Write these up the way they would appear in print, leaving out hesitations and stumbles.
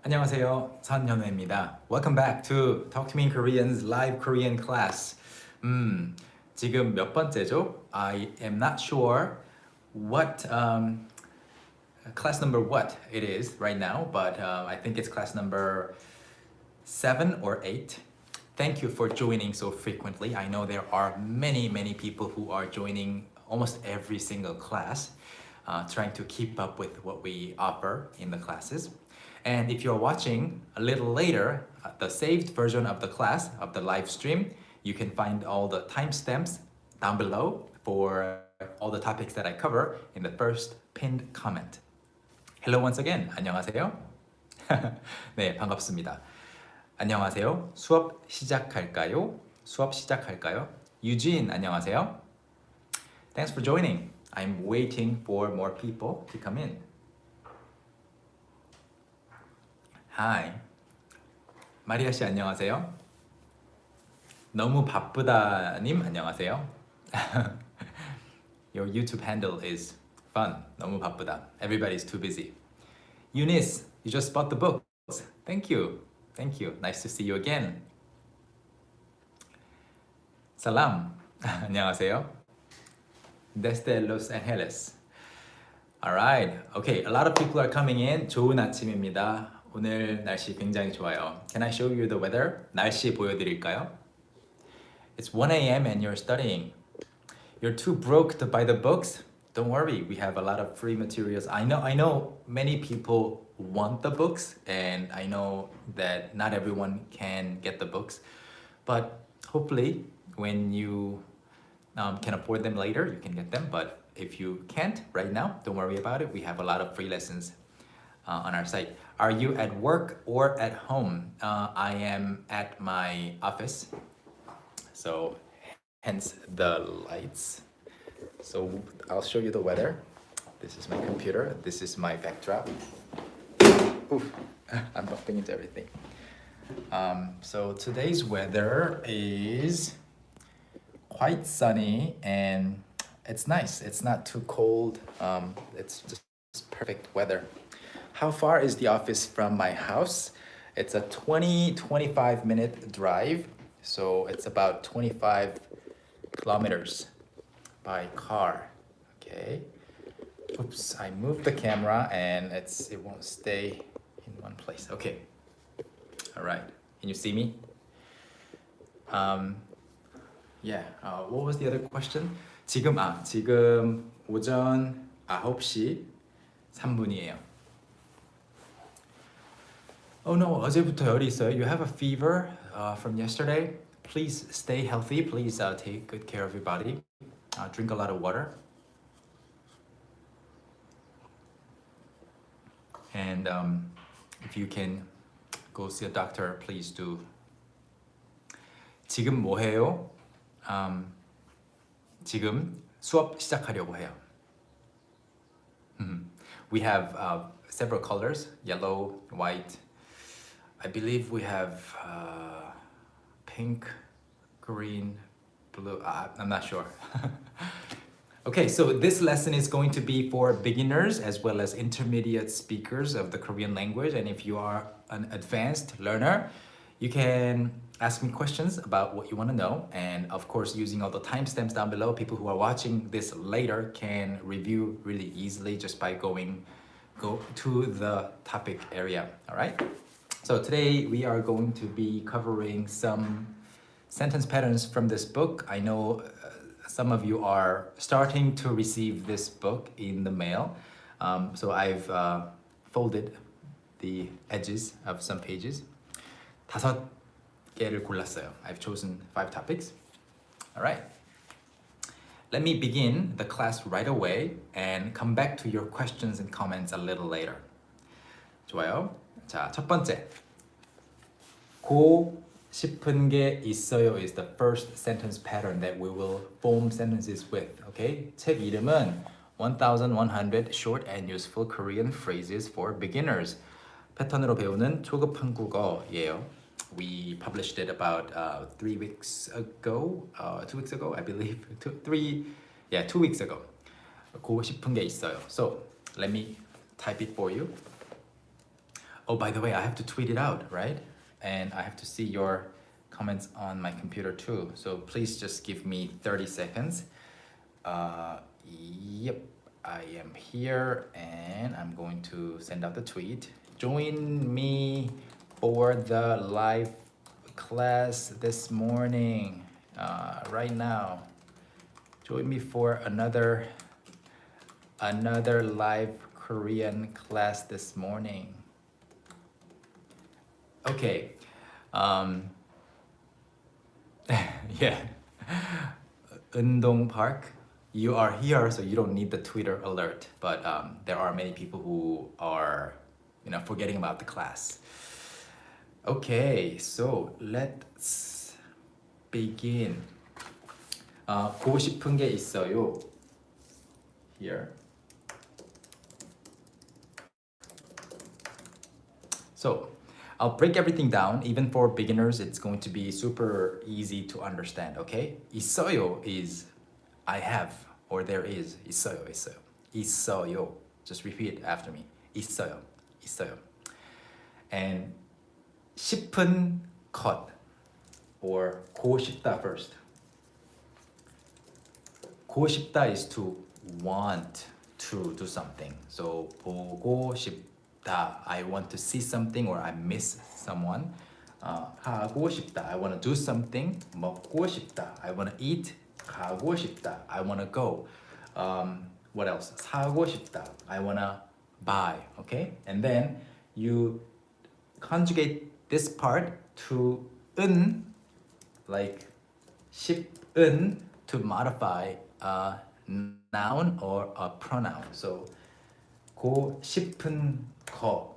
안녕하세요. 선현우입니다. Welcome back to Talk to Me in Korean's live Korean class. 지금 몇 번째죠? I am not sure what class number what it is right now, but I think it's class number 7 or 8. Thank you for joining so frequently. I know there are many people who are joining almost every single class, trying to keep up with what we offer in the classes. And if you're watching a little later, the saved version of the class, of the live stream, you can find all the timestamps down below for all the topics that I cover in the first pinned comment. Hello once again. 안녕하세요. 네, 반갑습니다. 안녕하세요. 수업 시작할까요? 수업 시작할까요? 유진, 안녕하세요. Thanks for joining. I'm waiting for more people to come in. Hi. 마리아 씨 안녕하세요. 너무 바쁘다님 안녕하세요. Your YouTube handle is fun. 너무 바쁘다. Everybody's too busy. Eunice, you just bought the books. Thank you. Thank you. Nice to see you again. Salam. 안녕하세요. Desde Los Angeles. Alright. Okay, a lot of people are coming in. 좋은 아침입니다. 오늘 날씨 굉장히 좋아요. Can I show you the weather? 날씨 보여드릴까요? It's 1 a.m. and you're studying. You're too broke to buy the books? Don't worry, we have a lot of free materials. I know many people want the books, and I know that not everyone can get the books, but hopefully when you can afford them later, you can get them. But if you can't right now, don't worry about it. We have a lot of free lessons on our site. Are you at work or at home? I am at my office, so hence the lights. So I'll show you the weather. This is my computer. This is my backdrop. Oof, I'm bumping into everything. So today's weather is quite sunny and it's nice. It's not too cold. It's just perfect weather. How far is the office from my house? It's a 25 minute drive. So it's about 25 kilometers by car. Okay. Oops, I moved the camera and it won't stay in one place. Okay. All right. Can you see me? Yeah. What was the other question? 지금 오전 9시 3분이에요. Oh no, 어제부터 열이 있어요. You have a fever from yesterday. Please stay healthy. Please take good care of your body. Drink a lot of water. And if you can go see a doctor, please do. 지금 뭐 해요? 지금 수업 시작하려고 해요. We have several colors, yellow, white. I believe we have pink, green, blue. I'm not sure. Okay, so this lesson is going to be for beginners as well as intermediate speakers of the Korean language. And if you are an advanced learner, you can ask me questions about what you want to know. And of course, using all the timestamps down below, people who are watching this later can review really easily just by go to the topic area, all right? So today we are going to be covering some sentence patterns from this book. I know some of you are starting to receive this book in the mail. So I've folded the edges of some pages. 5개를 골랐어요. I've chosen 5 topics. All right. Let me begin the class right away and come back to your questions and comments a little later. 좋아요. 자, 첫 번째. 고 싶은 게 있어요 is the first sentence pattern that we will form sentences with. Okay? 책 이름은 1100 Short and Useful Korean Phrases for Beginners. 패턴으로 배우는 초급 한국어예요. We published it about 3 weeks ago, 2 weeks ago, I believe. 2 weeks ago. 고 싶은 게 있어요. So let me type it for you. Oh, by the way, I have to tweet it out, right? And I have to see your comments on my computer too. So please just give me 30 seconds. Yep, I am here and I'm going to send out the tweet. Join me for the live class this morning, right now. Join me for another live Korean class this morning. Okay. Yeah. Undong Park, you are here, so you don't need the Twitter alert. But there are many people who are, forgetting about the class. Okay, so let's begin. 보고 싶은 게 있어요. Here. So I'll break everything down. Even for beginners, it's going to be super easy to understand, okay? 있어요 is I have or there is. 있어요, 있어요. 있어요. Just repeat after me. 있어요, 있어요. And 싶은 것 or 고고 싶다 first. 고고 싶다 is to want to do something. So 보고 싶다, I want to see something or I miss someone. 하고 싶다, I want to do something. 먹고 싶다, I want to eat. 가고 싶다, I want to go. What else? 사고 싶다, I want to buy. Okay? And then you conjugate this part to 은, like 싶은, to modify a noun or a pronoun. So 고 싶은 거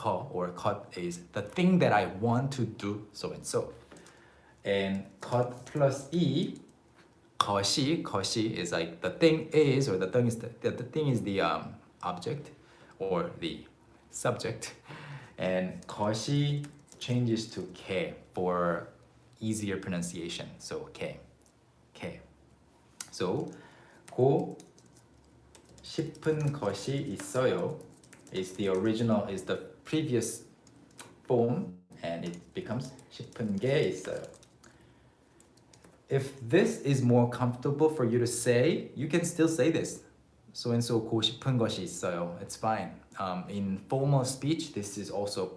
or 것 is the thing that I want to do so and so. And 것 plus e, 것이 is like the thing is, or the thing is the thing is the object or the subject. And 것이 changes to 개 for easier pronunciation. So 개. So 고 싶은 것이 있어요 is the original, is the previous form, and it becomes 싶은 게 있어요. If this is more comfortable for you to say, you can still say this. So and so 고 싶은 것이 있어요. It's fine. In formal speech, this is also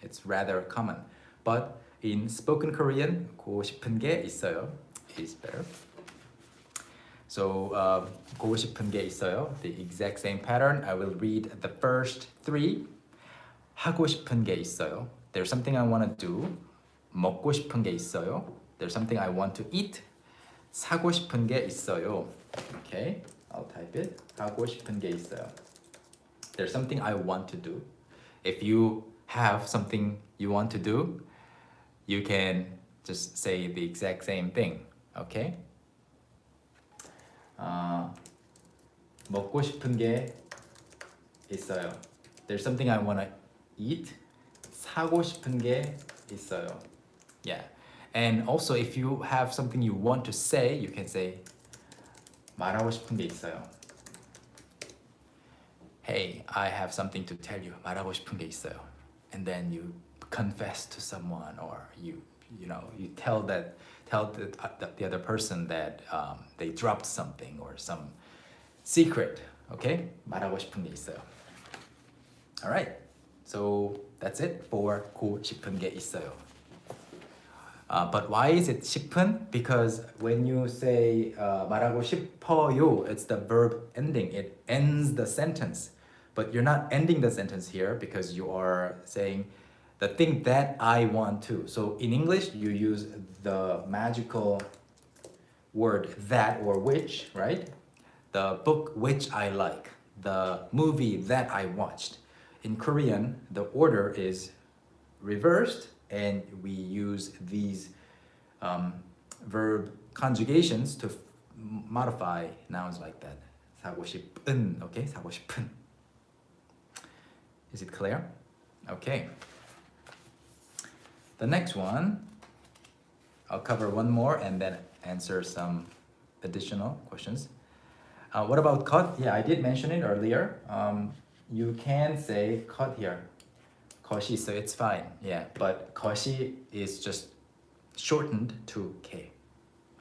it's rather common. But in spoken Korean, 고 싶은 게 있어요 is better. So 고고 싶은 게 있어요. The exact same pattern. I will read the first three. 하고 싶은 게 있어요. There's something I want to do. 먹고 싶은 게 있어요. There's something I want to eat. 사고 싶은 게 있어요. Okay, I'll type it. 하고 싶은 게 있어요. There's something I want to do. If you have something you want to do, you can just say the exact same thing. Okay? 먹고 싶은 게 있어요. There's something I want to eat. 사고 싶은 게 있어요. Yeah. And also if you have something you want to say, you can say 말하고 싶은 게 있어요. Hey, I have something to tell you. 말하고 싶은 게 있어요. And then you confess to someone, or you tell the other person that they dropped something or some secret. Okay? 말하고 싶은 게 있어요. All right. So that's it for 고 싶은 게 있어요. But why is it 싶은? Because when you say 말하고 싶어요, it's the verb ending. It ends the sentence. But you're not ending the sentence here because you are saying the thing that I want to. So in English, you use the magical word that or which, right? The book which I like, the movie that I watched. In Korean, the order is reversed, and we use these verb conjugations to modify nouns like that. 사고 싶은, okay? 사고 싶은. Is it clear? Okay. The next one, I'll cover one more and then answer some additional questions. What about cut? Yeah, I did mention it earlier. You can say cut here. 거시, so it's fine. Yeah, but 거시 is just shortened to K.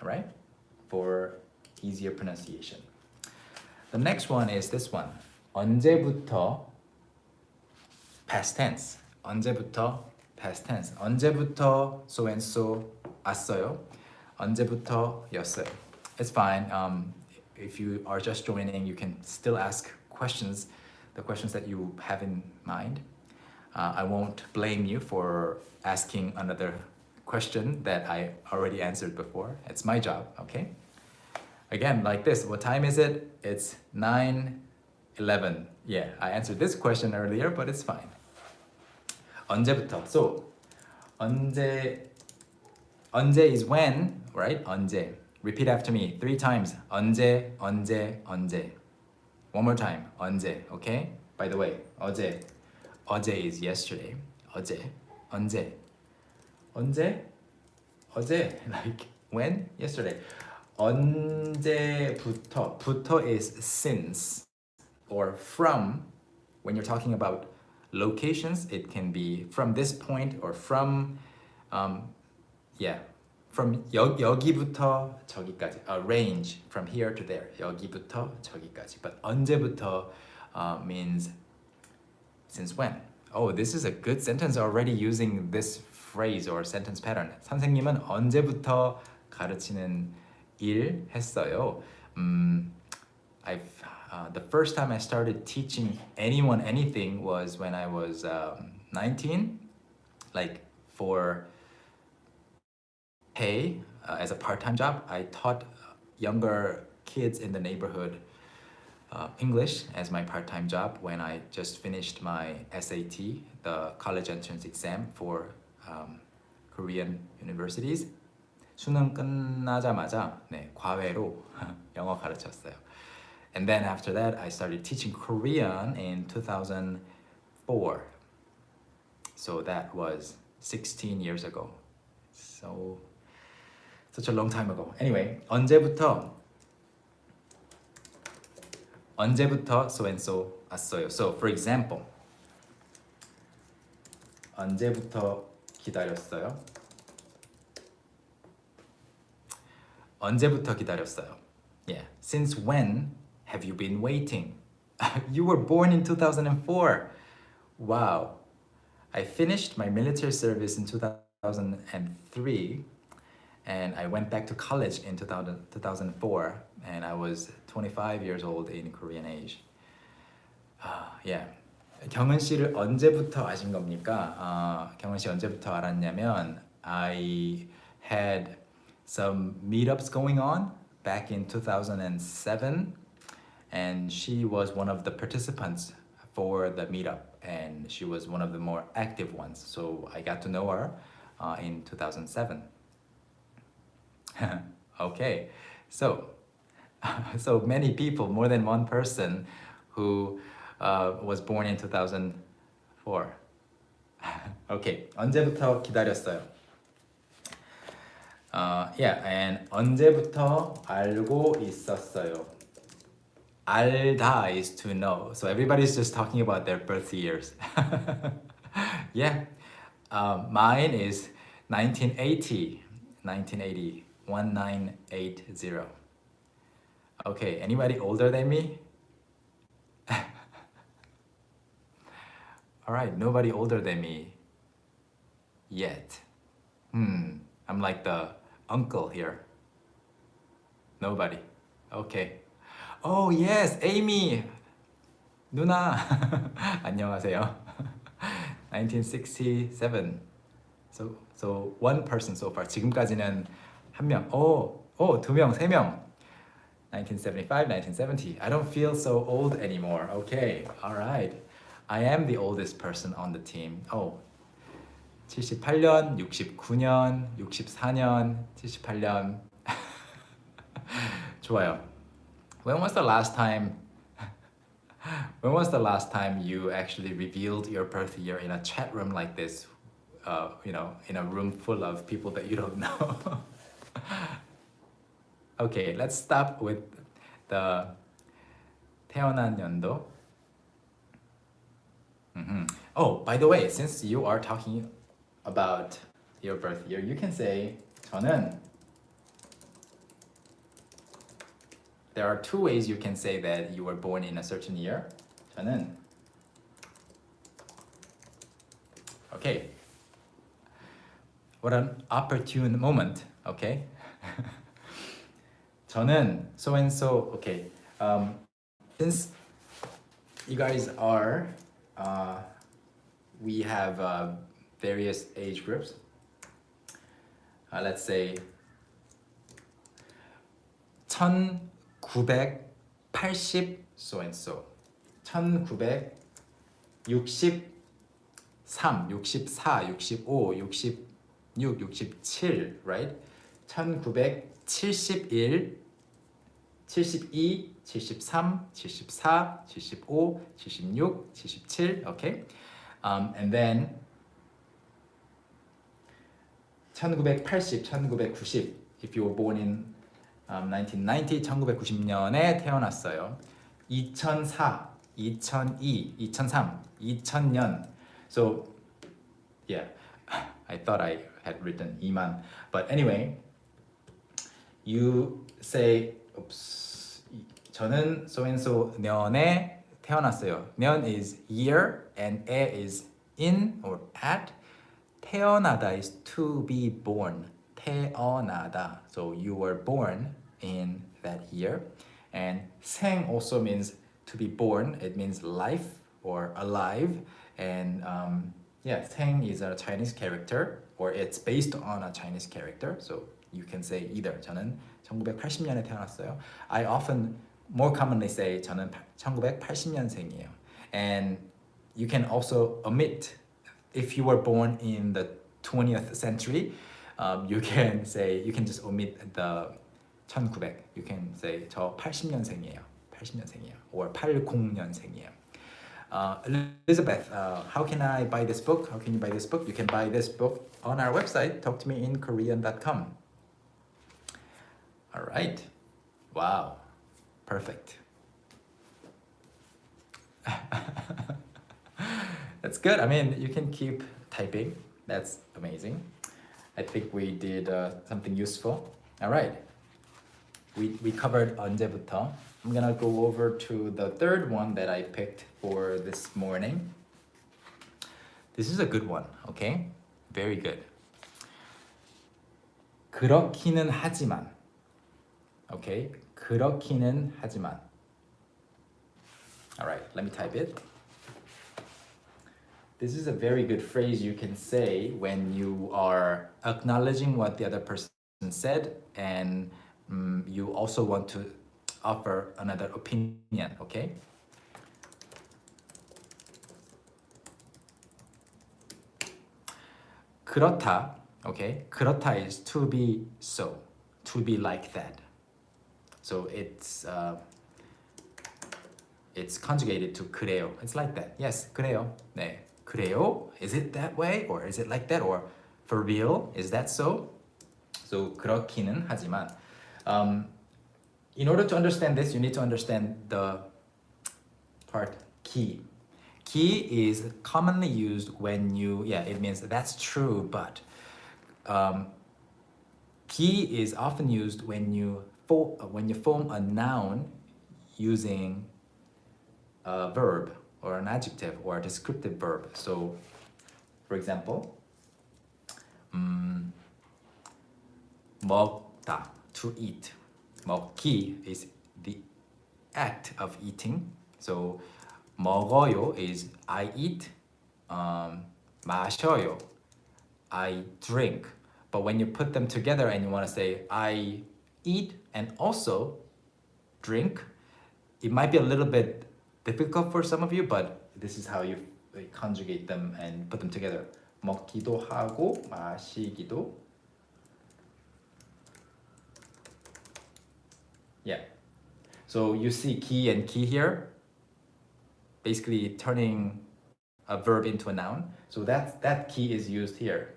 All right? For easier pronunciation. The next one is this one. 언제부터 past tense. 언제부터 past tense. 언제부터 so and so 왔어요. 언제부터였어요. It's fine. If you are just joining, you can still ask questions, the questions that you have in mind. I won't blame you for asking another question that I already answered before. It's my job, okay? Again, like this, what time is it? It's 9:11. Yeah, I answered this question earlier, but it's fine. 언제부터? So, 언제 is when, right? 언제. Repeat after me 3 times. 언제, 언제, 언제. One more time. 언제, okay? By the way, 어제. 어제 is yesterday. 어제. 언제. 언제? 어제. Like when? Yesterday. 언제부터. 부터 is since or from. When you're talking about locations, it can be from this point or from from 여기부터 저기까지. A range from here to there. 여기부터 저기까지. But 언제부터 means since when. Oh, this is a good sentence already using this phrase or sentence pattern. 선생님은 언제부터 가르치는 일 했어요? The first time I started teaching anyone anything was when I was 19, like for pay as a part-time job. I taught younger kids in the neighborhood English as my part-time job when I just finished my SAT, the college entrance exam for Korean universities. 수능 끝나자마자 과외로 영어 가르쳤어요. And then after that, I started teaching Korean in 2004. So that was 16 years ago. So such a long time ago. Anyway, 언제부터 so and so 왔어요. So for example, 언제부터 기다렸어요? 언제부터 기다렸어요? Yeah. Since when have you been waiting? You were born in 2004. Wow. I finished my military service in 2003 and I went back to college in 2004 and I was 25 years old in Korean age. Yeah. 경은 씨를 언제부터 아신 겁니까? 경은 씨 언제부터 알았냐면 I had some meetups going on back in 2007 and she was one of the participants for the meetup and she was one of the more active ones, so I got to know her in 2007. Okay, so many people, more than one person who was born in 2004. Okay, 언제부터 기다렸어요? Yeah, and 언제부터 알고 있었어요? 알다 is to know. So everybody's just talking about their birth years. Yeah, mine is 1980. 1980. Okay, anybody older than me? All right, nobody older than me yet. I'm like the uncle here. Nobody. Okay. Oh yes, Amy. 누나. 안녕하세요. 1967. So one person so far. 지금까지는 한 명. 두 명, 세 명. 1975, 1970. I don't feel so old anymore. Okay. All right. I am the oldest person on the team. 78년, 69년, 64년, 78년. 좋아요. When was the last time you actually revealed your birth year in a chat room like this? In a room full of people that you don't know. Okay, let's stop with the 태어난 연도. Oh, by the way, since you are talking about your birth year, you can say 저는. There are two ways you can say that you were born in a certain year. 저는. Okay. What an opportune moment. Okay. 저는 so and so. Okay. Since you guys are, we have various age groups. Let's say 1980 so and so. 1963, 64, 65, 66, 67, right? 1971, 72, 73, 74, 75, 76, 77, okay? And then 1980, 1990, if you were born in 1990, 1990년에 태어났어요. 2004, 2002, 2003, 2000년. So, yeah, I thought I had written 2만. But anyway, you say, oops, 저는 so and so 년에 태어났어요. 년 is year and 에 is in or at. 태어나다 is to be born. 태어나다. So you were born in that year. And 생 also means to be born. It means life or alive. And yeah, 생 is a Chinese character or it's based on a Chinese character. So you can say either. 저는 1980년에 태어났어요. I often more commonly say 저는 1980년생이에요. And you can also omit if you were born in the 20th century, you can just omit the 1900. You can say 저 80년생이에요. 80년생이에요. Or 80년생이에요. Elizabeth, how can I buy this book? How can you buy this book? You can buy this book on our website, talktomeinkorean.com. All right. Wow. Perfect. That's good. I mean, you can keep typing. That's amazing. I think we did something useful. All right. We covered 언제부터. I'm gonna go over to the third one that I picked for this morning. This is a good one, okay? Very good. 그렇기는 하지만. Okay? 그렇기는 하지만. All right, let me type it. This is a very good phrase you can say when you are acknowledging what the other person said and you also want to offer another opinion, okay? 그렇다, okay? 그렇다 is to be so, to be like that. So it's conjugated to 그래요. It's like that. Yes, 그래요. 네. 그래요? Is it that way? Or is it like that? Or for real? Is that so? So 그렇기는 하지만 in order to understand this, you need to understand the part 기. 기 is commonly used when it means that's true, but 기 is often used when you form a noun using a verb or an adjective or a descriptive verb. So, for example, 먹다, to eat. 먹기 is the act of eating. So, 먹어요 is I eat. 마셔요, I drink. But when you put them together and you want to say I eat and also drink, it might be a little bit difficult for some of you, but this is how you conjugate them and put them together. 먹기도 하고 마시기도. Yeah. So you see 기 and 기 here, basically turning a verb into a noun. So that 기 is used here.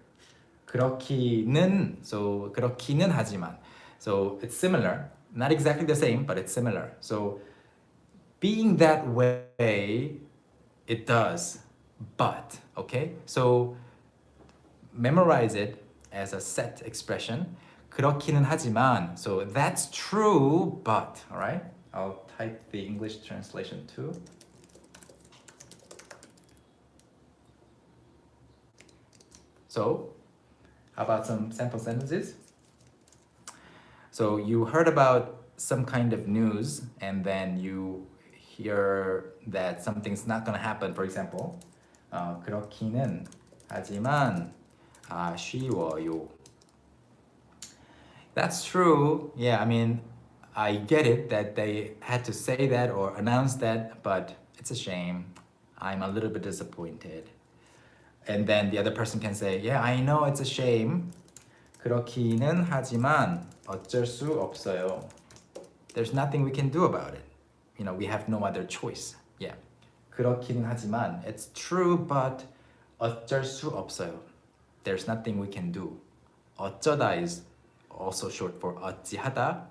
그렇기는, so 그렇기는 하지만. So it's similar, not exactly the same, but it's similar. So being that way, it does. but. Okay, so memorize it as a set expression. 그렇기는 하지만. So that's true, but. All right. I'll type the English translation too. So, how about some sample sentences? So you heard about some kind of news and then you hear that something's not gonna happen. For example, 그렇기는 하지만 아쉬워요. That's true. Yeah, I mean, I get it that they had to say that or announce that, but it's a shame. I'm a little bit disappointed. And then the other person can say, yeah, I know it's a shame. 그렇기는 하지만 어쩔 수 없어요. There's nothing we can do about it. You know, we have no other choice. Yeah. 그렇기는 하지만 it's true, but 어쩔 수 없어요. There's nothing we can do. 어쩌다 is also short for 어찌하다,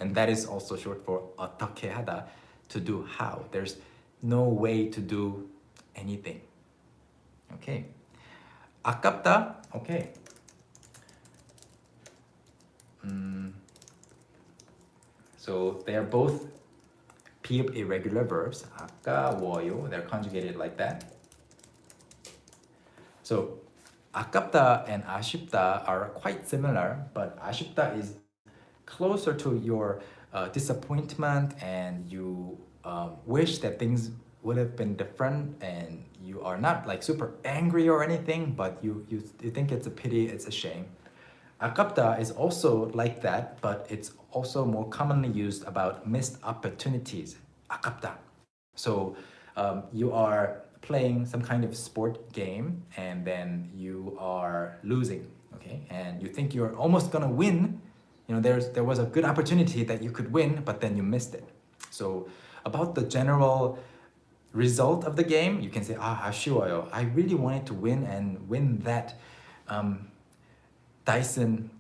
and that is also short for 어떻게 하다, to do how. There's no way to do anything. Okay. 아깝다. Okay. So they are both P of irregular verbs. 아까워요. They're conjugated like that. So 아깝다 and 아쉽다 are quite similar, but 아쉽다 is closer to your disappointment, and you wish that things would have been different, and you are not like super angry or anything, but you think it's a pity, it's a shame. 아깝다 is also like that, but it's also more commonly used about missed opportunities. 아깝다. So you are playing some kind of sport game and then you are losing, okay? And you think you're almost gonna win. You know, there was a good opportunity that you could win, but then you missed it. So about the general result of the game, you can say, 아쉬워요. I really wanted to win and win that Dyson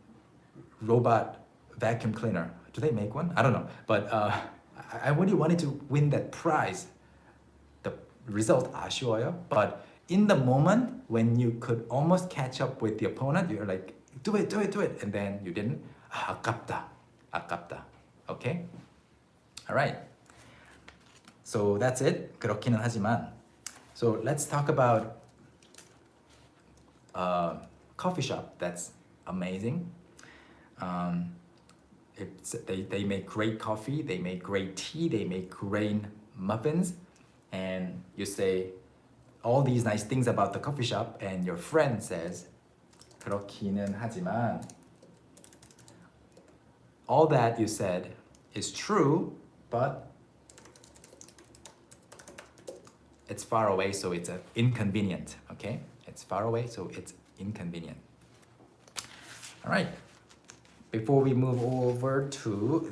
robot vacuum cleaner. Do they make one? I don't know. But I really wanted to win that prize. The result, 아쉬워요. But in the moment when you could almost catch up with the opponent, you're like, do it. And then you didn't. 아깝다. Okay? All right. So that's it. 그렇기는 하지만. So let's talk about coffee shop. That's amazing. They make great coffee, they make great tea, they make great muffins, and you say all these nice things about the coffee shop, and your friend says 그렇기는 하지만. All that you said is true, but it's far away, so it's inconvenient. Okay, it's far away, so it's inconvenient. All right. Before we move over to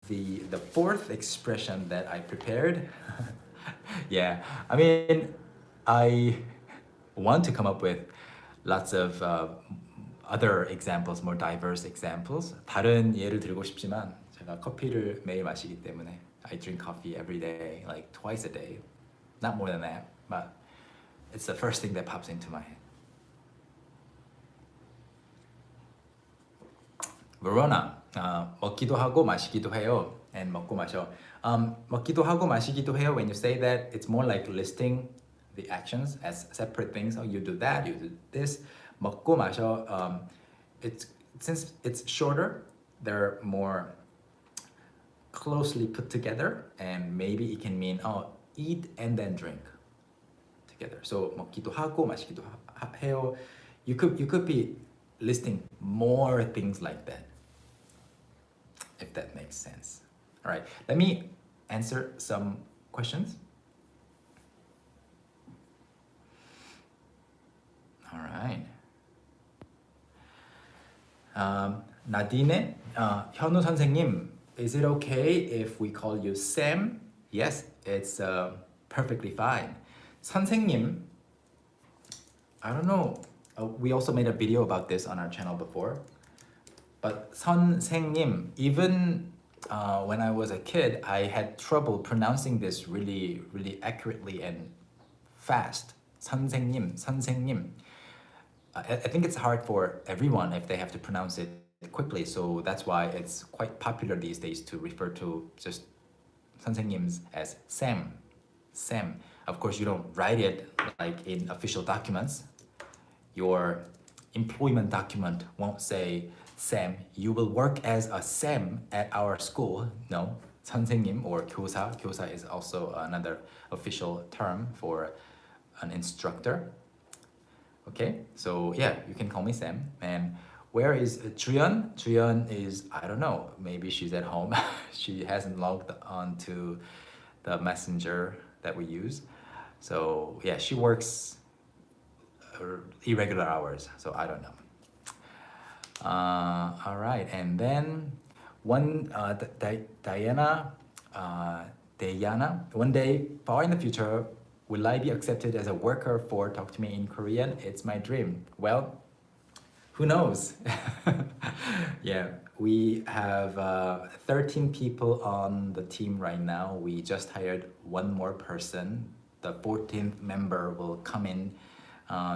the fourth expression that I prepared, yeah, I mean, I want to come up with lots of other examples, more diverse examples. 다른 예를 들고 싶지만 제가 커피를 매일 마시기 때문에 I drink coffee every day, like twice a day, not more than that, but it's the first thing that pops into my head. Verona, 먹기도 하고 마시기도 해요. And 먹고 마셔. 먹기도 하고 마시기도 해요. When you say that, it's more like listing the actions as separate things. Oh, you do that, you do this. 먹고 마셔. Since it's shorter, they're more closely put together, and maybe it can mean eat and then drink together. So 먹기도 하고 마시기도 해요. You could be listing more things like that, if that makes sense. All right, let me answer some questions. All right. Nadine, 현우 선생님, is it okay if we call you Sam? Yes, it's perfectly fine. 선생님, I don't know. We also made a video about this on our channel before. But 선생님, even when I was a kid, I had trouble pronouncing this really accurately and fast. 선생님, 선생님. I think it's hard for everyone if they have to pronounce it quickly. So that's why it's quite popular these days to refer to just 선생님s as Sam. Sam. Of course, you don't write it like in official documents. Your employment document won't say Sam, you will work as a Sam at our school. No, 선생님 or 교사. 교사 is also another official term for an instructor. Okay, so yeah, you can call me Sam. And where is Juyeon? Juyeon is, I don't know, maybe she's at home. She hasn't logged on to the messenger that we use. So yeah, she works irregular hours, so I don't know. All right, and then Diana, Diana, one day far in the future, will I be accepted as a worker for Talk to Me in Korean? It's my dream. Well, who knows? Yeah, we have 13 people on the team right now. We just hired one more person. The 14th member will come in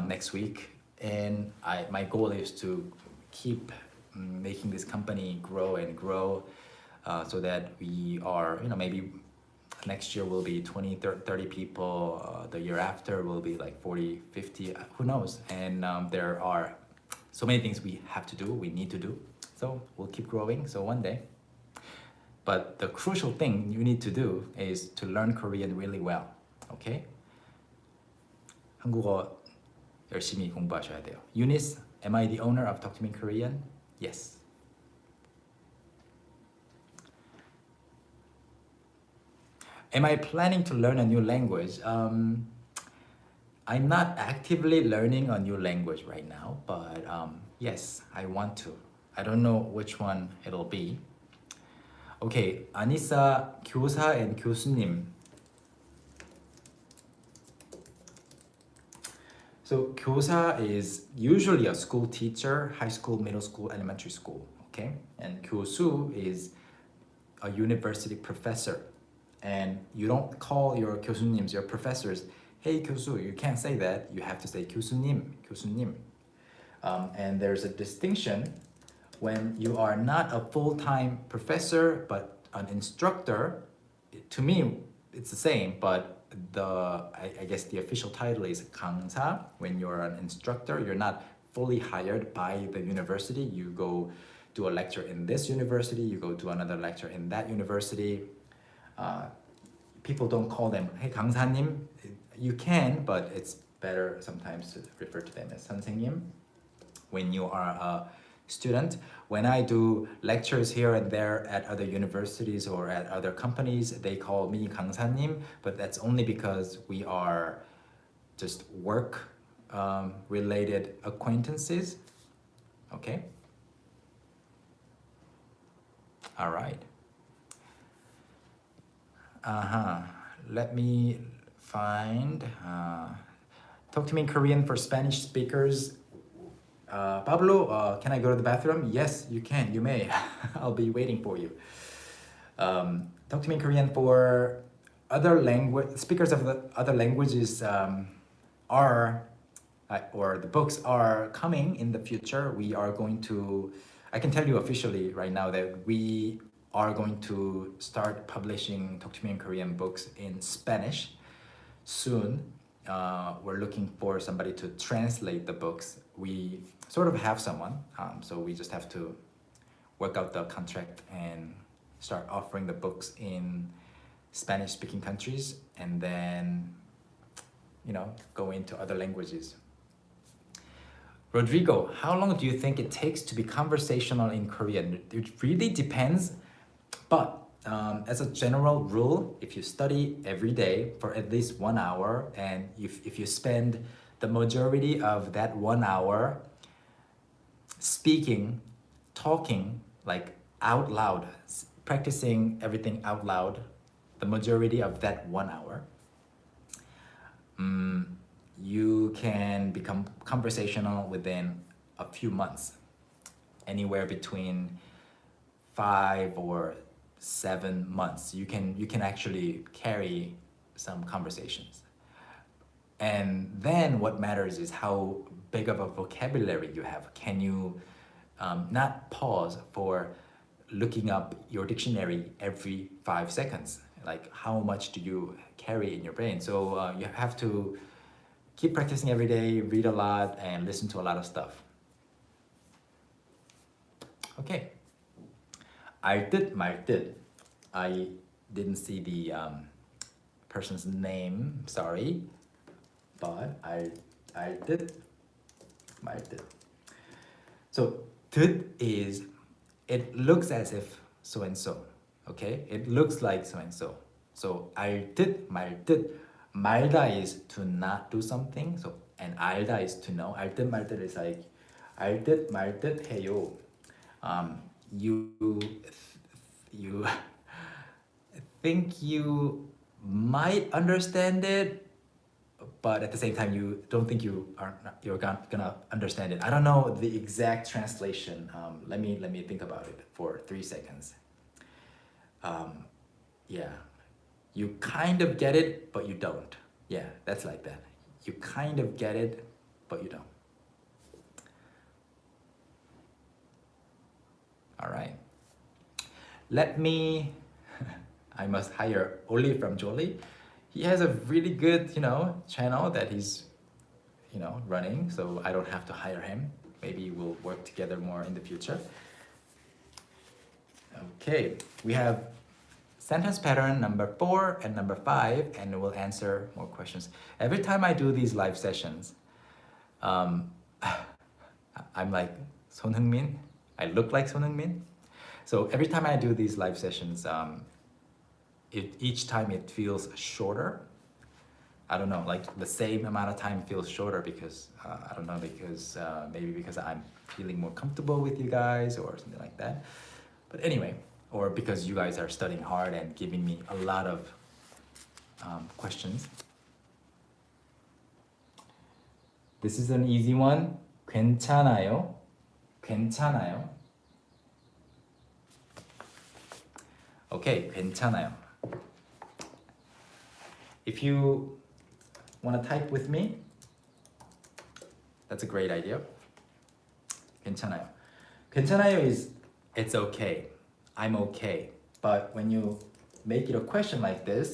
next week. And my goal is to keep making this company grow and grow so that we are, maybe next year will be 20, 30 people. The year after will be like 40, 50, who knows? And there are so many things we have to do, we need to do. So we'll keep growing, so one day. But the crucial thing you need to do is to learn Korean really well, okay? 한국어 열심히 공부하셔야 돼요. Eunice, am I the owner of Talk to Me in Korean? Yes. Am I planning to learn a new language? I'm not actively learning a new language right now, but yes, I want to. I don't know which one it'll be. Okay, Anissa, 교사 and 교수님. So 교사 is usually a school teacher, high school, middle school, elementary school, okay? And 교수 is a university professor. And you don't call your 교수님s, your professors, hey 교수, you can't say that. You have to say 교수님, 교수님. And there's a distinction when you are not a full-time professor, but an instructor. To me, it's the same, but I guess the official title is 강사. When you're an instructor, you're not fully hired by the university. You go do a lecture in this university, you go do another lecture in that university. People don't call them, hey 강사님. You can, but it's better sometimes to refer to them as 선생님 when you are a student. When I do lectures here and there at other universities or at other companies, they call me 강사님, but that's only because we are just work related acquaintances. Okay? All right. Let me find Talk to Me in Korean for Spanish speakers. Pablo, can I go to the bathroom? Yes, you can, you may. I'll be waiting for you. Talk to Me in Korean for other language speakers of the other languages or the books are coming in the future. We are going to, I can tell you officially right now that we are going to start publishing Talk to Me in Korean books in Spanish soon. We're looking for somebody to translate the books. We sort of have someone, so we just have to work out the contract and start offering the books in Spanish-speaking countries, and then, go into other languages. Rodrigo, how long do you think it takes to be conversational in Korean? It really depends, but as a general rule, if you study every day for at least 1 hour, and if you spend the majority of that 1 hour speaking, talking like out loud, practicing everything out loud, the majority of that 1 hour, you can become conversational within a few months, anywhere between 5 or 7 months. You can actually carry some conversations. And then what matters is how big of a vocabulary you have. Can you not pause for looking up your dictionary every 5 seconds? Like how much do you carry in your brain? So you have to keep practicing every day, read a lot, and listen to a lot of stuff. Okay. 알듯 말듯. I didn't see the person's name, sorry. But 알듯 말듯. So 듯 is, it looks as if so and so. Okay? It looks like so and so. So 알듯 말듯. 말다 is to not do something. So and 알다 is to know. 알듯 말듯 is like 알듯 말듯 해요. You think you might understand it, but at the same time you don't think you're gonna understand it. I don't know the exact translation. Let me think about it for 3 seconds. Yeah, you kind of get it, but you don't. Yeah, that's like that. You kind of get it, but you don't. All right. Let me, I must hire Oli from Jolie. He has a really good, channel that he's, running, so I don't have to hire him. Maybe we'll work together more in the future. Okay, we have sentence pattern number 4 and number 5, and we'll answer more questions. Every time I do these live sessions, I'm like Son Heung-min. I look like Son Heung-min. So every time I do these live sessions, each time it feels shorter. I don't know, like the same amount of time feels shorter because, I don't know, because maybe because I'm feeling more comfortable with you guys or something like that. But anyway, or because you guys are studying hard and giving me a lot of questions. This is an easy one. 괜찮아요. 괜찮아요. Okay, 괜찮아요. If you want to type with me, that's a great idea. 괜찮아요. 괜찮아요 is it's okay. I'm okay. But when you make it a question like this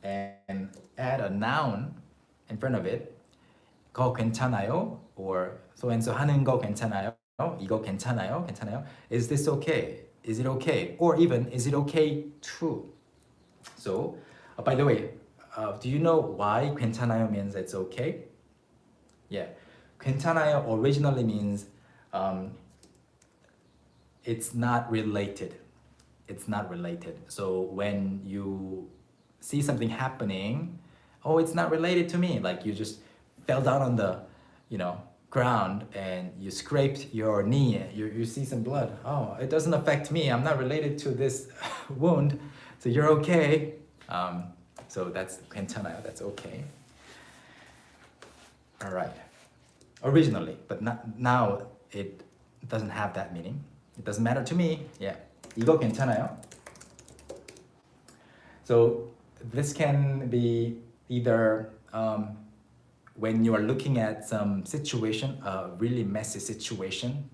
and add a noun in front of it, 거 괜찮아요? Or so and so 하는 거 괜찮아요? 이거 괜찮아요? 괜찮아요? Is this okay? Is it okay? Or even, is it okay too? So, by the way, do you know why 괜찮아요 means it's okay? Yeah, 괜찮아요 originally means it's not related. It's not related. So when you see something happening, oh, it's not related to me. Like you just fell down on the, ground and you scraped your knee. You see some blood. Oh, it doesn't affect me. I'm not related to this wound. So you're okay. So that's 괜찮아요. That's okay. All right. Originally, but not, now it doesn't have that meaning. It doesn't matter to me. Yeah. 이거 괜찮아요? So this can be either when you are looking at some situation, a really messy situation.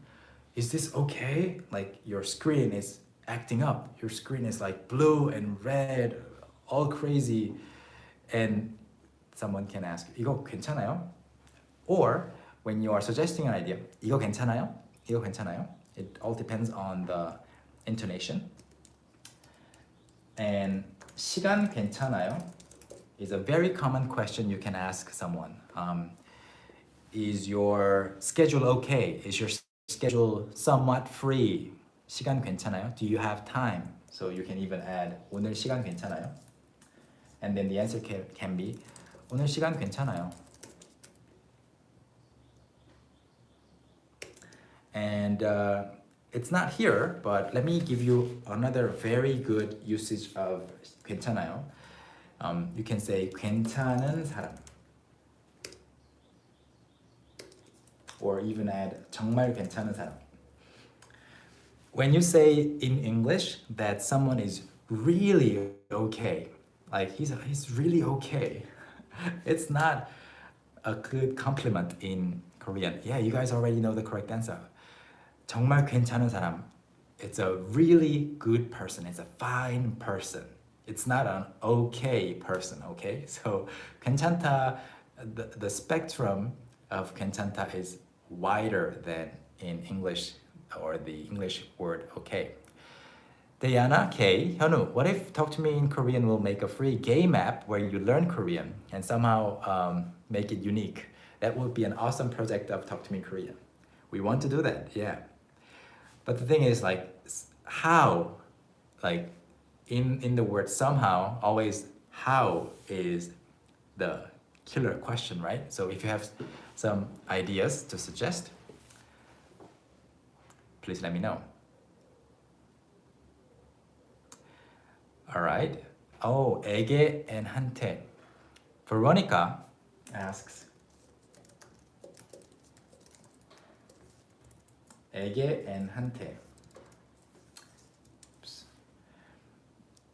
Is this okay? Like your screen is acting up. Your screen is like blue and red, all crazy. And someone can ask, 이거 괜찮아요? Or when you are suggesting an idea, 이거 괜찮아요? 이거 괜찮아요? It all depends on the intonation. And 시간 괜찮아요? Is a very common question you can ask someone. Is your schedule okay? Is your schedule somewhat free? 시간 괜찮아요? Do you have time? So you can even add 오늘 시간 괜찮아요? And then the answer can be 오늘 시간 괜찮아요. And it's not here, but let me give you another very good usage of 괜찮아요. You can say 괜찮은 사람. Or even add 정말 괜찮은 사람. When you say in English that someone is really okay, like he's really okay, it's not a good compliment in Korean? Yeah, you guys already know the correct answer. 정말 괜찮은 사람. It's a really good person. It's a fine person. It's not an okay person, okay? So 괜찮다, the spectrum of 괜찮다 is wider than in English or the English word okay. Diana K. Hyunwoo, what if Talk to Me in Korean will make a free game app where you learn Korean and somehow make it unique? That would be an awesome project of Talk to Me in Korean. We want to do that, yeah. But the thing is, like, how, like, in the word somehow, always how is the killer question, right? So if you have some ideas to suggest, please let me know. All right. Oh, 에게 and 한테. Veronica asks, 에게 and 한테.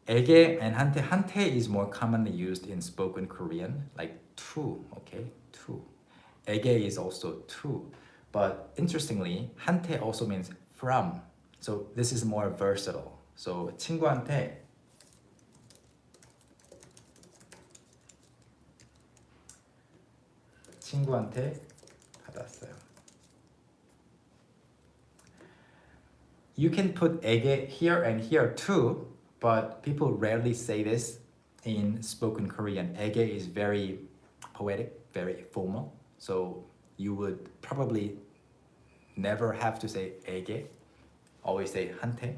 에게 and 한테. 한테 is more commonly used in spoken Korean, like to, okay? To. 에게 is also to. But interestingly, 한테 also means from. So this is more versatile. So 친구한테 받았어요. You can put 에게 here and here too, but people rarely say this in spoken Korean. 에게 is very poetic, very formal. So you would probably never have to say 에게. Always say 한테.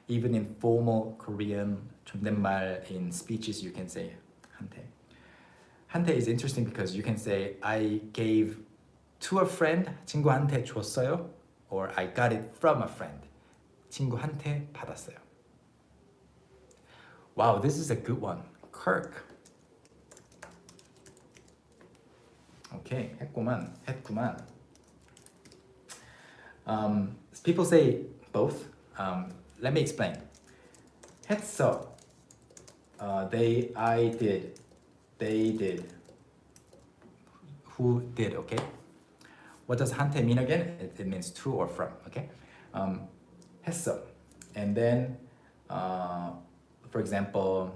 Even in formal Korean 존댓말 in speeches, you can say 한테. 한테 is interesting because you can say I gave to a friend, 친구한테 줬어요, or I got it from a friend, 친구한테 받았어요. Wow, this is a good one. Kirk. Okay, 했구만. People say both. Let me explain. 했어. I did. They did. Who did, okay? What does 한테 mean again? It means to or from, okay? 했어. And then, for example,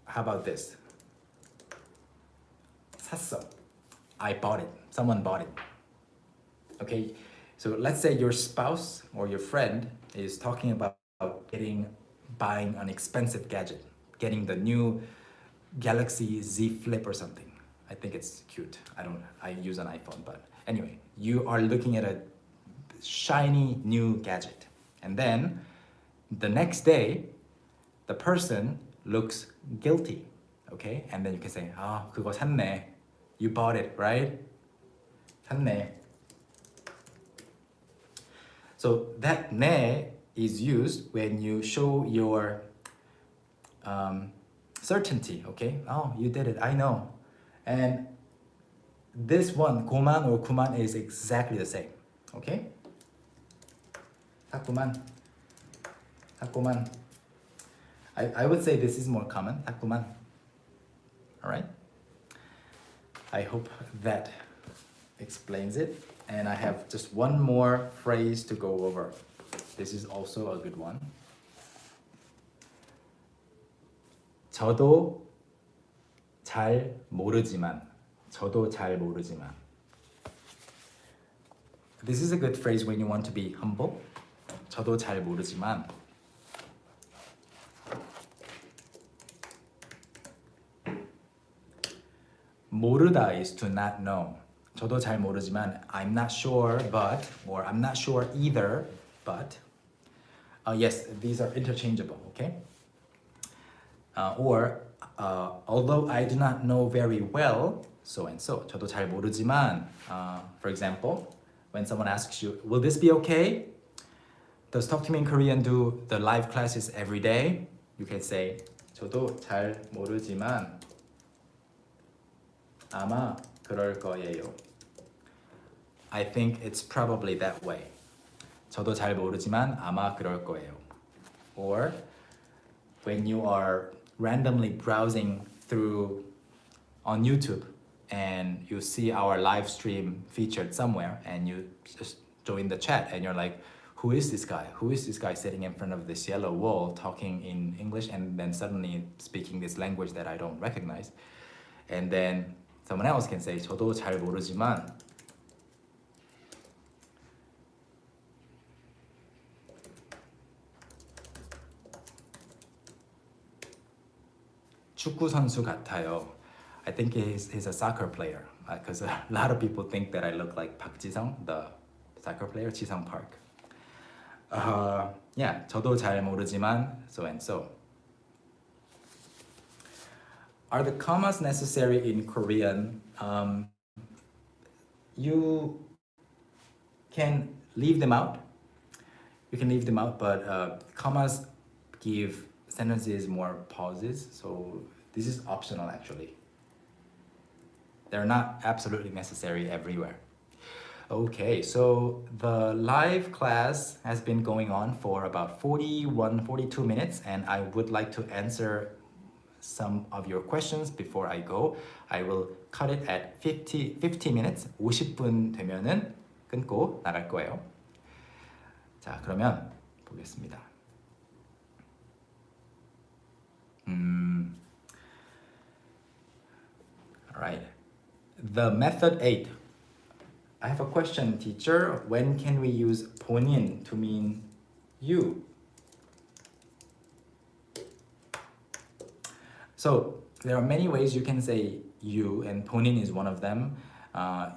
how about this? 샀어. I bought it. Someone bought it. Okay, so let's say your spouse or your friend is talking about buying an expensive gadget, getting the new Galaxy Z Flip or something. I think it's cute. I use an iPhone, but anyway, you are looking at a shiny new gadget. And then the next day, the person looks guilty, okay? And then you can say, 그거 샀네. You bought it, right? 샀네. So that 네 is used when you show your certainty, okay? Oh, you did it, I know. And this one, 고만 or 구만, is exactly the same, okay? 샀구만. I would say this is more common, 샀구만. All right? I hope that explains it. And I have just one more phrase to go over. This is also a good one. 저도 잘 모르지만. This is a good phrase when you want to be humble. 저도 잘 모르지만. 모르다 is to not know. 저도 잘 모르지만 I'm not sure but, or I'm not sure either but. Yes, these are interchangeable, okay? Or although I do not know very well, so and so. 저도 잘 모르지만, for example, when someone asks you, will this be okay? Does Talk to Me in Korean do the live classes every day? You can say, 저도 잘 모르지만 아마 그럴 거예요. I think it's probably that way. 저도 잘 모르지만 아마 그럴 거예요. Or when you are randomly browsing through on YouTube and you see our live stream featured somewhere and you just join the chat and you're like, who is this guy? Who is this guy sitting in front of this yellow wall talking in English and then suddenly speaking this language that I don't recognize? And then someone else can say, 저도 잘 모르지만 축구 선수 같아요. I think he's a soccer player because a lot of people think that I look like Park Ji-sung, the soccer player, Ji-sung Park. Yeah, 저도 잘 모르지만 so and so. Are the commas necessary in Korean? You can leave them out. You can leave them out, but commas give sentences more pauses, so this is optional actually. They're not absolutely necessary everywhere. Okay, so the live class has been going on for about 42 minutes and I would like to answer some of your questions before I go. I will cut it at 50 minutes. 50분 되면은 끊고 나갈 거예요. 자, 그러면 보겠습니다. All right. The method 8. I have a question, teacher. When can we use 본인 to mean you? So there are many ways you can say you, and 본인 is one of them.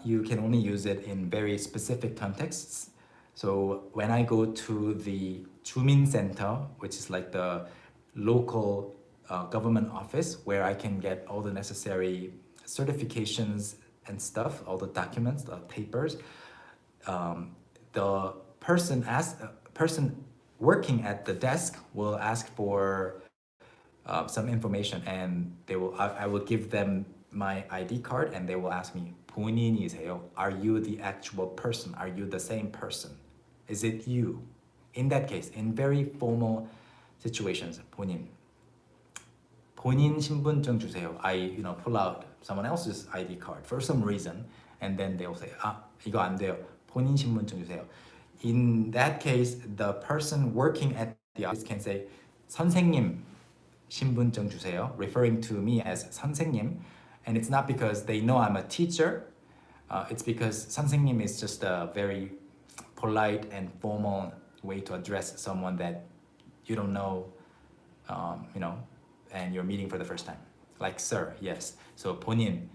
You can only use it in very specific contexts. So when I go to the 주민 center, which is like the local government office where I can get all the necessary certifications and stuff, all the documents, the papers, the person working at the desk will ask for some information, and I will give them my ID card, and they will ask me, 본인이세요? Are you the actual person? Are you the same person? Is it you? In that case, in very formal situations, 본인 신분증 주세요. I pull out someone else's ID card for some reason, and then they'll say, 이거 안 돼요. 본인 신분증 주세요. In that case, the person working at the office can say, 선생님 신분증 주세요, referring to me as 선생님, and it's not because they know I'm a teacher. It's because 선생님 is just a very polite and formal way to address someone that you don't know, and you're meeting for the first time. Like sir, yes. So 본인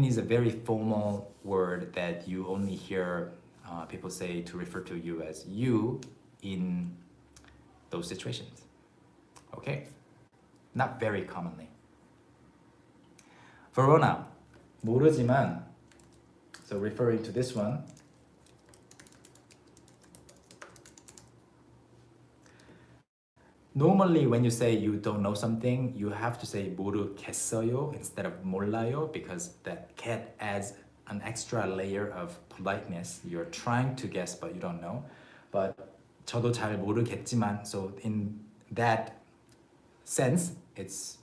is a very formal word that you only hear people say to refer to you as you in those situations. Okay? Not very commonly. Verona, 모르지만, so referring to this one, normally when you say you don't know something, you have to say 모르겠어요 instead of 몰라요, because that cat adds an extra layer of politeness. You're trying to guess but you don't know. But 저도 잘 모르겠지만, so in that sense, it's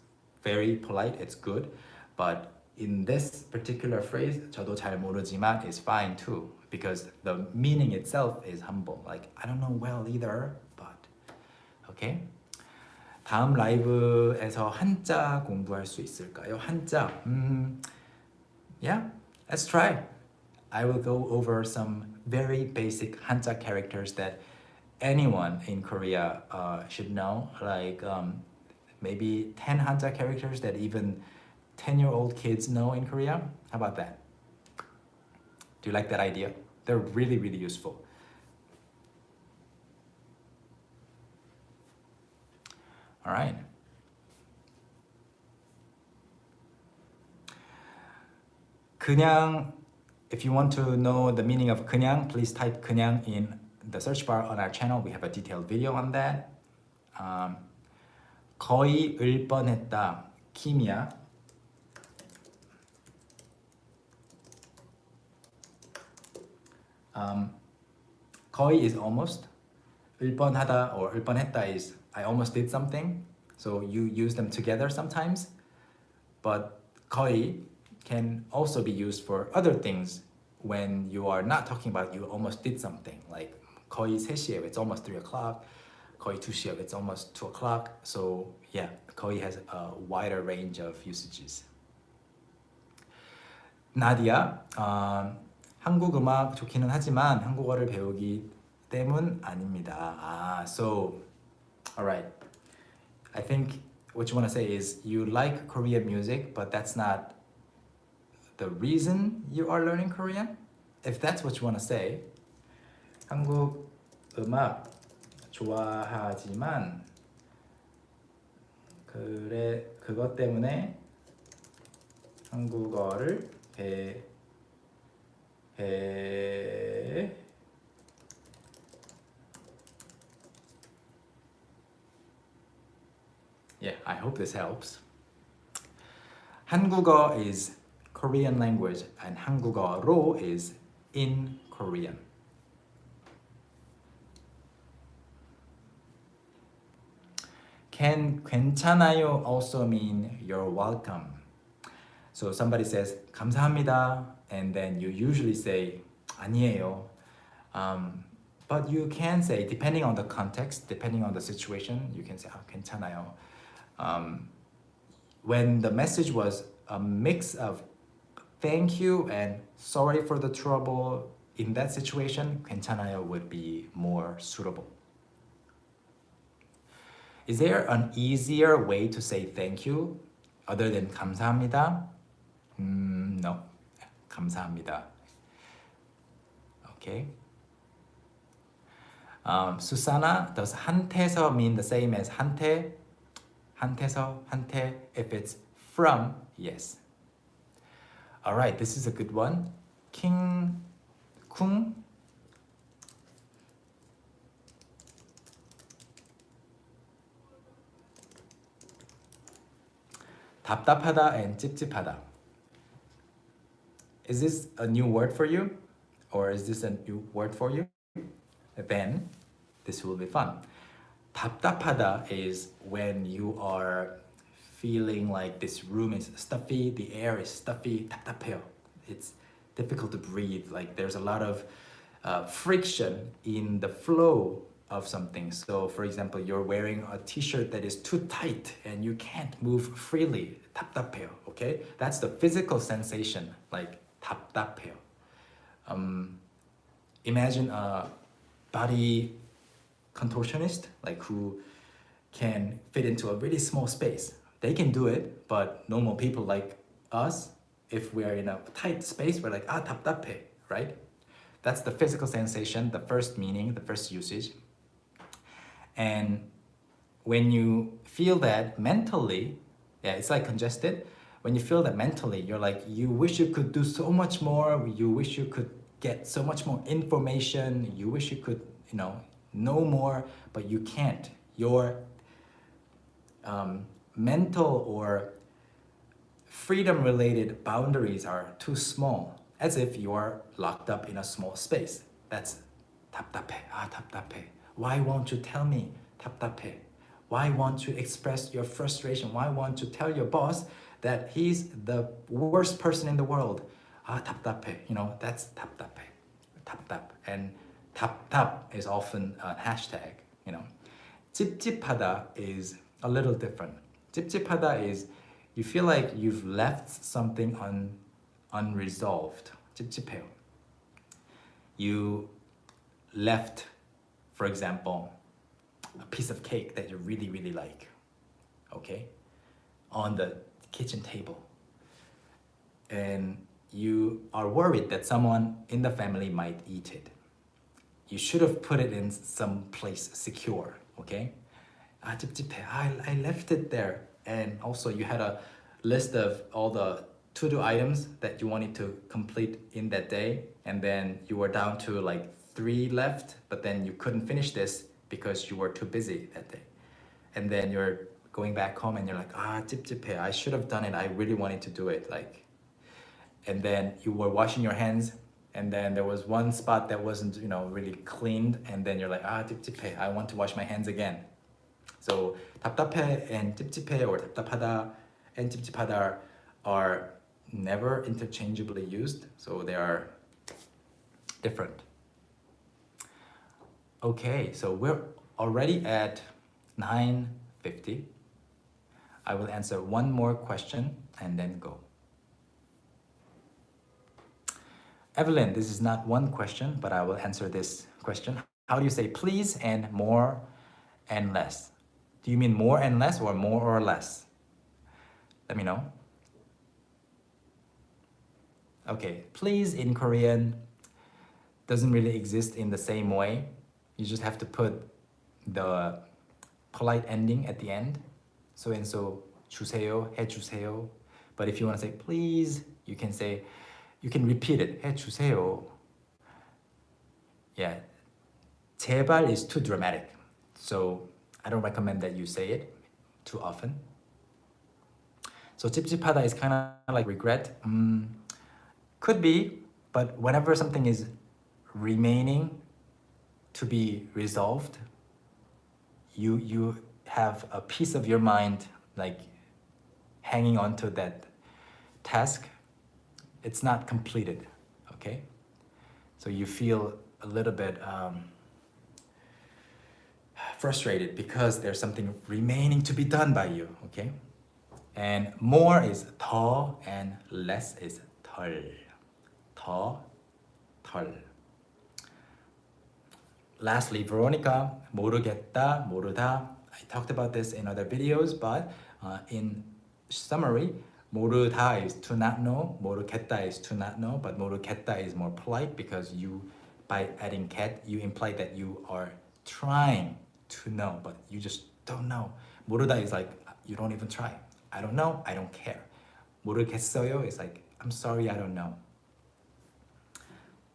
very polite, it's good. But in this particular phrase, 저도 잘 모르지만 is fine too, because the meaning itself is humble. Like, I don't know well either, but okay. 다음 라이브에서 한자 공부할 수 있을까요? 한자, yeah, let's try. I will go over some very basic 한자 characters that anyone in Korea should know, like maybe 10 한자 characters that even 10-year-old kids know in Korea. How about that? Do you like that idea? They're really, really useful. All right. 그냥, if you want to know the meaning of 그냥, please type 그냥 in the search bar on our channel. We have a detailed video on that. 거의 을 뻔했다. 키미야. 거의 is almost. 을 뻔하다 or 을 뻔했다 is I almost did something. So you use them together sometimes. but 거의 can also be used for other things when you are not talking about you almost did something. Like 거의 3시에, it's almost 3 o'clock. 거의 2시에, it's almost 2 o'clock. So yeah, 거의 has a wider range of usages. 나디아, 한국 음악 좋기는 하지만 한국어를 배우기 때문 아닙니다. So, alright. I think what you want to say is you like Korean music, but that's not the reason you are learning Korean. If that's what you want to say, 한국 음악 좋아하지만 그것 때문에 한국어를 Yeah, I hope this helps. 한국어 is Korean language and 한국어로 is in Korean. Can 괜찮아요 also mean you're welcome? So somebody says 감사합니다 and then you usually say 아니에요. But you can say, depending on the context, depending on the situation, you can say 괜찮아요. When the message was a mix of thank you and sorry for the trouble, in that situation, 괜찮아요 would be more suitable. Is there an easier way to say thank you other than 감사합니다? No, 감사합니다. Okay. Susanna, does 한테서 mean the same as 한테? 한테서, 한테, if it's from, yes. All right, this is a good one. 킹, 쿵. 답답하다 and 찝찝하다. Is this a new word for you? Or is this a new word for you? Then this will be fun. 답답하다 is when you are feeling like this room is stuffy, the air is stuffy, 답답해요. It's difficult to breathe. Like there's a lot of friction in the flow of something. So for example, you're wearing a t-shirt that is too tight and you can't move freely. 답답해요, okay? That's the physical sensation, like 답답해요. Imagine a body contortionist, like who can fit into a really small space. They can do it, but normal people like us, if we're in a tight space, we're like, 답답해, right? That's the physical sensation, the first meaning, the first usage. And when you feel that mentally, yeah, it's like congested. When you feel that mentally, you're like, you wish you could do so much more. You wish you could get so much more information. You wish you could, know more, but you can't. Your mental or freedom-related boundaries are too small, as if you are locked up in a small space. That's 답답해. 답답해. Why won't you tell me? 답답해. Why won't you express your frustration? Why won't you tell your boss that he's the worst person in the world? 답답해. That's 답답해. 답답. And 답답 is often a hashtag, 찝찝하다 is a little different. 찝찝하다 is you feel like you've left something unresolved. 찝찝해요. You left, for example, a piece of cake that you really, really like, okay, on the kitchen table. And you are worried that someone in the family might eat it. You should have put it in some place secure, okay? 찝찝해. I left it there. And also you had a list of all the to-do items that you wanted to complete in that day. And then you were down to like 3 left, but then you couldn't finish this because you were too busy that day. And then you're going back home and you're like, 찝찝해. I should have done it. I really wanted to do it. And then you were washing your hands and then there was one spot that wasn't, really cleaned. And then you're like, 찝찝해. I want to wash my hands again. So 답답해 and 찝찝해 or 답답하다 and 찝찝하다 are never interchangeably used, so they are different. Okay, so we're already at 9:50. I will answer one more question and then go. Evelyn, this is not one question, but I will answer this question. How do you say please and more and less? Do you mean more and less or more or less? Let me know. Okay, please in Korean doesn't really exist in the same way. You just have to put the polite ending at the end. So and so 주세요, 해주세요. But if you want to say please, you can repeat it. 해주세요. Yeah. 제발 is too dramatic. So I don't recommend that you say it too often. So 찝찝하다 is kind of like regret. Could be, but whenever something is remaining to be resolved, you have a piece of your mind like hanging on to that task. It's not completed, okay? So you feel a little bit frustrated because there's something remaining to be done by you, okay? And more is 더 and less is 덜. 더, 덜. Lastly, Veronica, 모르겠다, 모르다. I talked about this in other videos, but in summary, 모르다 is to not know, 모르겠다 is to not know, but 모르겠다 is more polite because you, by adding ket, you imply that you are trying to know, but you just don't know. 모르다 is like, you don't even try. I don't know, I don't care. 모르겠어요 is like, I'm sorry, I don't know.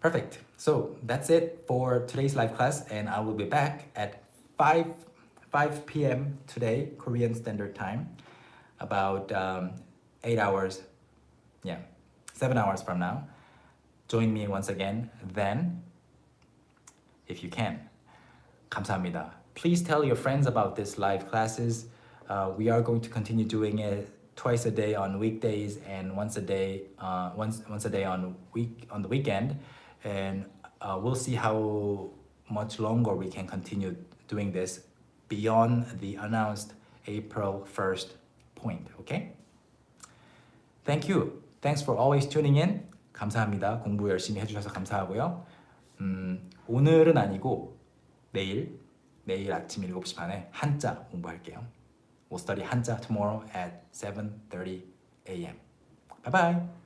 Perfect. So that's it for today's live class, and I will be back at 5 p.m. today, Korean Standard Time, about 8 hours, 7 hours from now. Join me once again then, if you can. 감사합니다. Please tell your friends about this live classes. We are going to continue doing it twice a day on weekdays and once a day on the weekend, and we'll see how much longer we can continue doing this beyond the announced April 1st point. Okay? Thank you. Thanks for always tuning in. 감사합니다. 공부 열심히 해주셔서 감사하고요. 오늘은 아니고 내일 아침 7시 반에 한자 공부할게요. We'll study 한자 tomorrow at 7:30 a.m. Bye bye.